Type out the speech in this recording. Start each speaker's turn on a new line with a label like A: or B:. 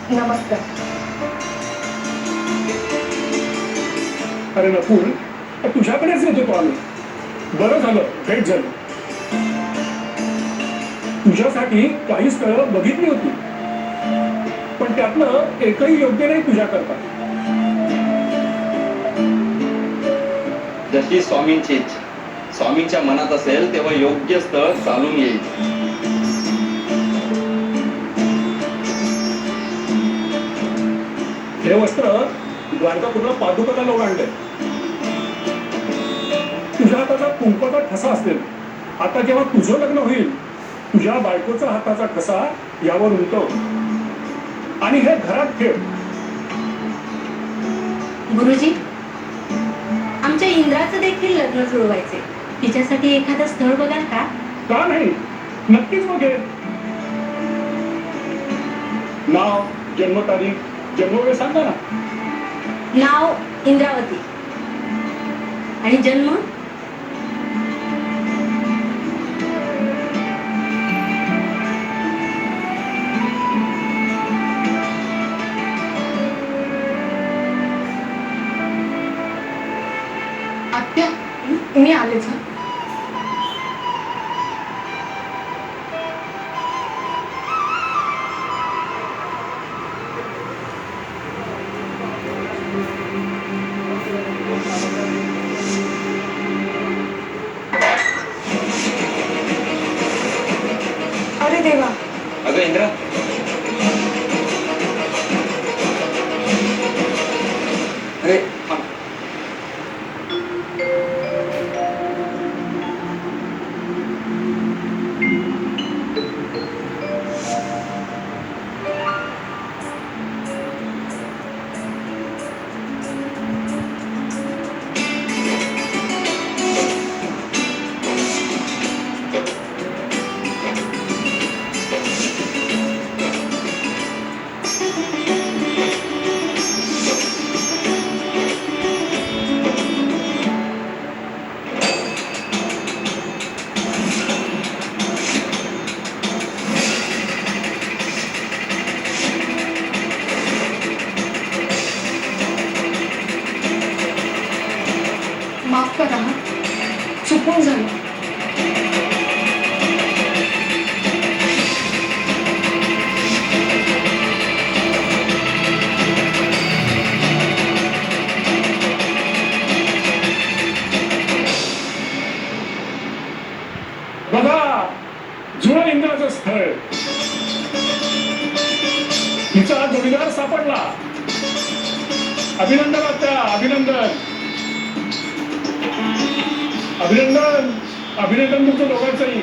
A: नमस्कार.
B: अरे नकुल, तुझ्याकडेच येत होतो आम्ही. बरं झालं भेट झाली. तुझ्यासाठी काही स्थळं बघितली होती, पण त्यातलं एकही योग्य नाही तुझ्याकरता.
C: जशी स्वामींची इच्छा. स्वामींच्या मनात असेल तेव्हा योग्य स्थळ चालून येईल.
B: हे वस्त्र द्वारकापूरला पादुकाला लावून आणलंय. तुझ्या हाताचा कुंकवाचा ठसा असेल. आता जेव्हा तुझं लग्न होईल, तुझ्या बायकोचा हाताचा ठसा यावर उमटव आणि हे घरात ठेव.
A: गुरुजी, आमच्या इंद्राचं देखील लग्न जुळवायचे. तिच्यासाठी एखादं स्थळ बघाल का?
B: का नाही, नक्कीच बघेल. नाव, जन्मतारीख, जन्मवेळ सांगा ना.
A: नाव इंद्रावती आणि जन्म
D: आत्या, मी आलेच.
A: अरे देवा.
C: अगं इंद्रा, अरे थांब.
D: माफ करा, चुकून झालं.
B: बघा, जुळं इंद्राचं स्थळ. तिचा जोडीदार सापडला. अभिनंदन आत्या, अभिनंदन. अभिनंदन, अभिनंदन तुमचं दोघांचंही.